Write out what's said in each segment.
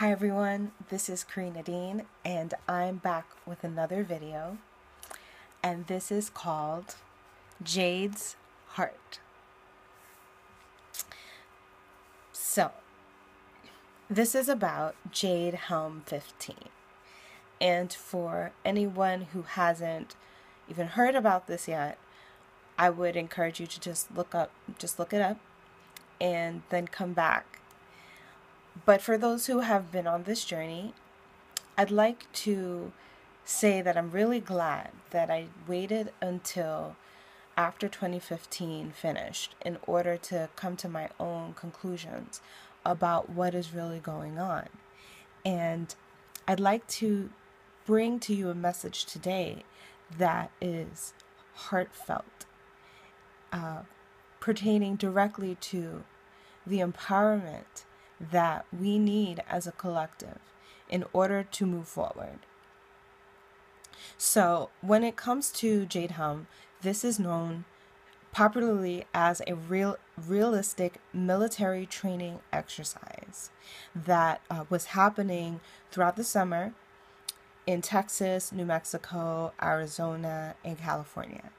Hi everyone, this is Karina Dean, and I'm back with another video, and this is called Jade's Heart. So, this is about Jade Helm 15, and for anyone who hasn't even heard about this yet, I would encourage you to just look it up, and then come back. But for those who have been on this journey, I'd like to say that I'm really glad that I waited until after 2015 finished in order to come to my own conclusions about what is really going on. And I'd like to bring to you a message today that is heartfelt, pertaining directly to the empowerment that we need as a collective in order to move forward. So when it comes to Jade Helm, this is known popularly as a realistic military training exercise that was happening throughout the summer in Texas, New Mexico, Arizona, and California.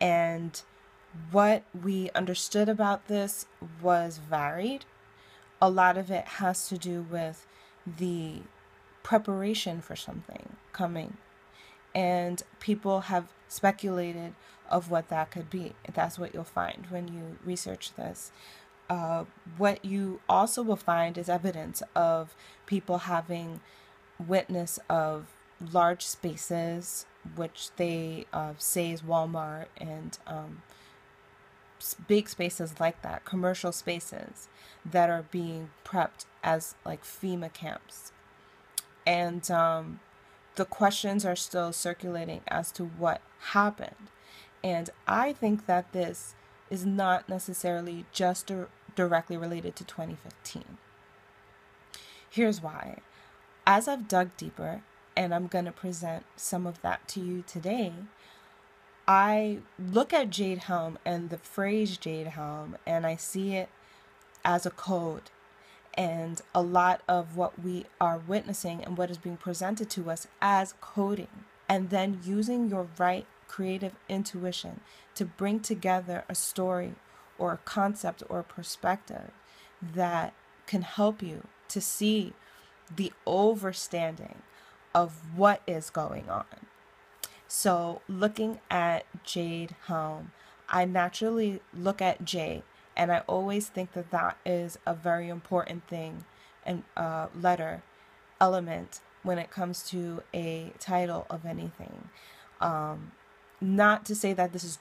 And what we understood about this was varied. A lot of it has to do with the preparation for something coming. And people have speculated of what that could be. That's what you'll find when you research this. What you also will find is evidence of people having witness of large spaces, which they say is Walmart and big spaces like that, commercial spaces that are being prepped as like FEMA camps. And the questions are still circulating as to what happened. And I think that this is not necessarily just directly related to 2015. Here's why. As I've dug deeper, and I'm going to present some of that to you today, I look at Jade Helm and the phrase Jade Helm, and I see it as a code. And a lot of what we are witnessing and what is being presented to us as coding, and then using your right creative intuition to bring together a story or a concept or a perspective that can help you to see the overstanding of what is going on. So looking at Jade Helm, I naturally look at J, and I always think that that is a very important thing and letter element when it comes to a title of anything. Not to say that this is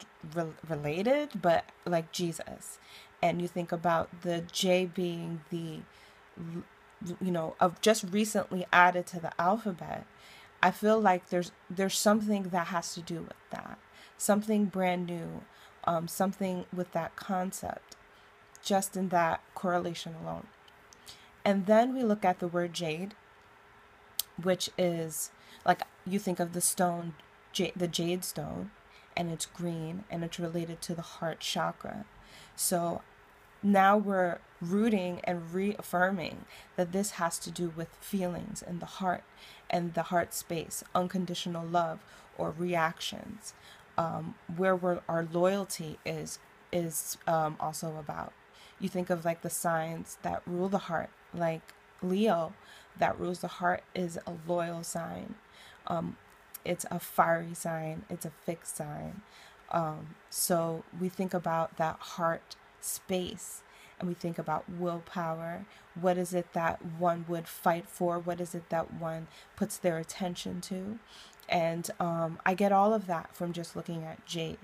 related, but like Jesus. And you think about the J being the, of just recently added to the alphabet. I feel like there's something that has to do with that. Something brand new, something with that concept, just in that correlation alone. And then we look at the word jade, which is like you think of the stone, the jade stone, and it's green and it's related to the heart chakra. So now we're rooting and reaffirming that this has to do with feelings in the heart and the heart space, unconditional love or reactions, where our loyalty is also about. You think of like the signs that rule the heart, like Leo, that rules the heart is a loyal sign. It's a fiery sign. It's a fixed sign. So we think about that heart space, and we think about willpower. What is it that one would fight for? What is it that one puts their attention to? And I get all of that from just looking at jade.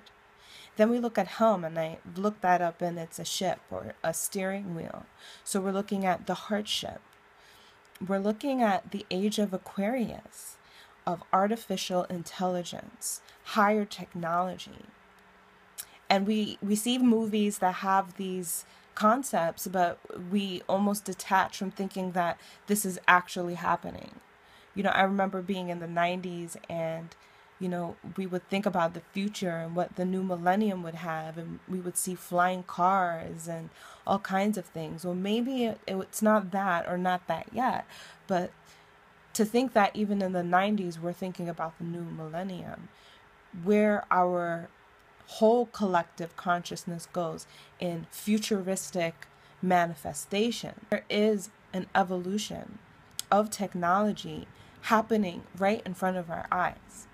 Then we look at helm, and I look that up, and it's a ship or a steering wheel. So we're looking at the heart ship. We're looking at the age of Aquarius, of artificial intelligence, higher technology. And we see movies that have these concepts, but we almost detach from thinking that this is actually happening. I remember being in the 90s and we would think about the future and what the new millennium would have, and we would see flying cars and all kinds of things. Well, maybe it's not that, or not that yet, but to think that even in the 90s we're thinking about the new millennium, where our whole collective consciousness goes in futuristic manifestation. There is an evolution of technology happening right in front of our eyes.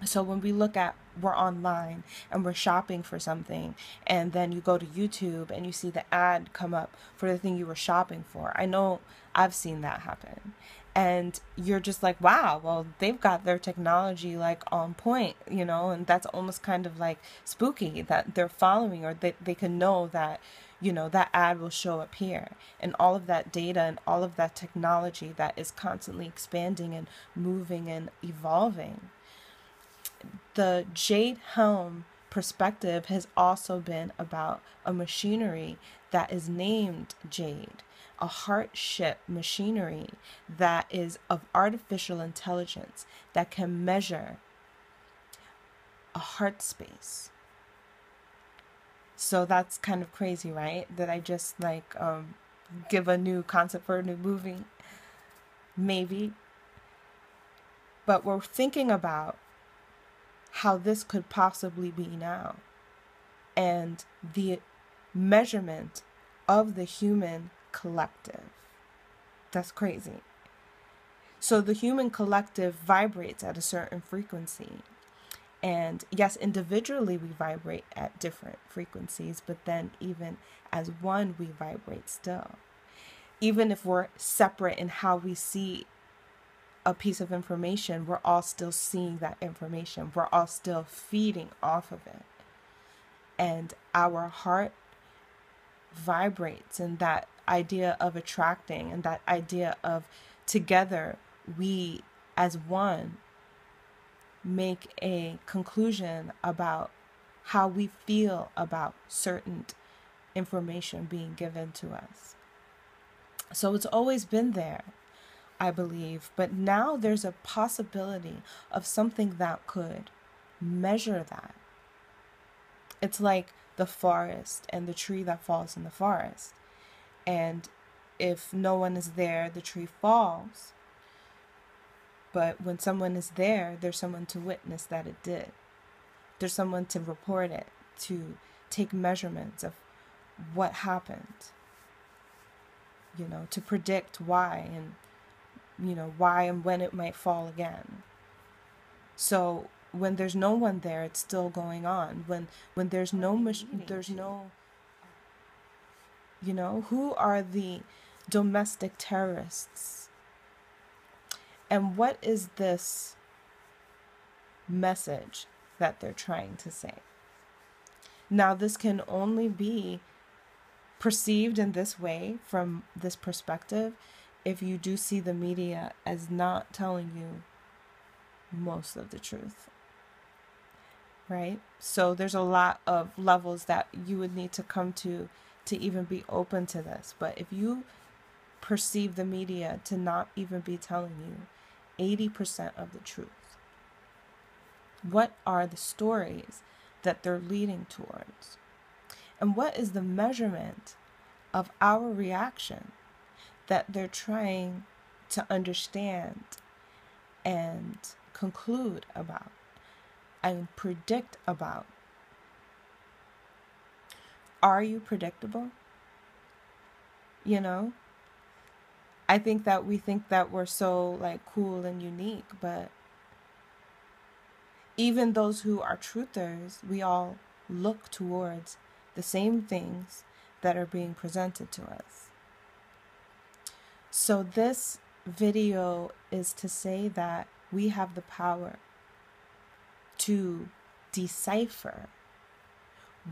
So when we look at, we're online and we're shopping for something, and then you go to YouTube and you see the ad come up for the thing you were shopping for. I know I've seen that happen. And you're just like, wow, well, they've got their technology like on point, and that's almost kind of like spooky that they're following, or they can know that, that ad will show up here, and all of that data and all of that technology that is constantly expanding and moving and evolving. The Jade Helm perspective has also been about a machinery that is named Jade, a heart-ship machinery that is of artificial intelligence that can measure a heart space. So that's kind of crazy, right? That I just give a new concept for a new movie, maybe. But we're thinking about how this could possibly be now, and the measurement of the human collective. That's crazy. So the human collective vibrates at a certain frequency. And yes, individually we vibrate at different frequencies, but then even as one, we vibrate still. Even if we're separate in how we see a piece of information, we're all still seeing that information. We're all still feeding off of it. And our heart vibrates, and that idea of attracting, and that idea of together we as one make a conclusion about how we feel about certain information being given to us. So it's always been there, I believe, but now there's a possibility of something that could measure that. It's like the forest and the tree that falls in the forest. And if no one is there, the tree falls. But when someone is there, there's someone to witness that it did. There's someone to report it, to take measurements of what happened, to predict why, and why and when it might fall again. So when there's no one there, it's still going on. When there's no who are the domestic terrorists? And what is this message that they're trying to say? Now, this can only be perceived in this way, from this perspective, if you do see the media as not telling you most of the truth, right? So there's a lot of levels that you would need to come to even be open to this. But if you perceive the media to not even be telling you 80% of the truth, what are the stories that they're leading towards? And what is the measurement of our reaction that they're trying to understand and conclude about and predict about? Are you predictable? I think that we think that we're so cool and unique, but even those who are truthers, we all look towards the same things that are being presented to us. So this video is to say that we have the power to decipher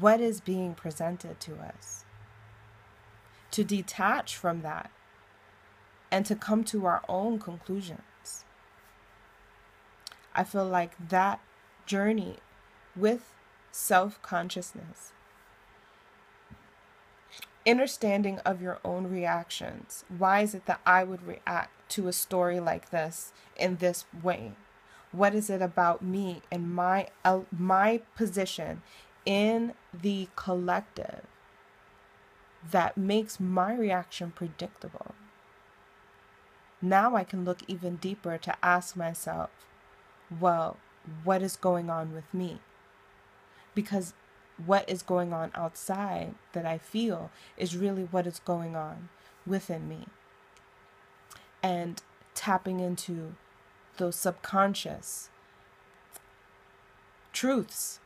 what is being presented to us, to detach from that, and to come to our own conclusions. I feel like that journey with self-consciousness, understanding of your own reactions. Why is it that I would react to a story like this in this way? What is it about me and my position in the collective that makes my reaction predictable? Now I can look even deeper to ask myself, well, what is going on with me? Because what is going on outside that I feel is really what is going on within me. And tapping into those subconscious truths,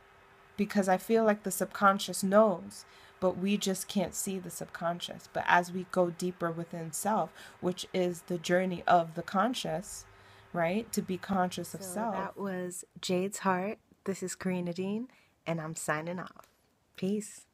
because I feel like the subconscious knows, but we just can't see the subconscious. But as we go deeper within self, which is the journey of the conscious, right? To be conscious of self. So that was Jade's Heart. This is Karina Dean, and I'm signing off. Peace.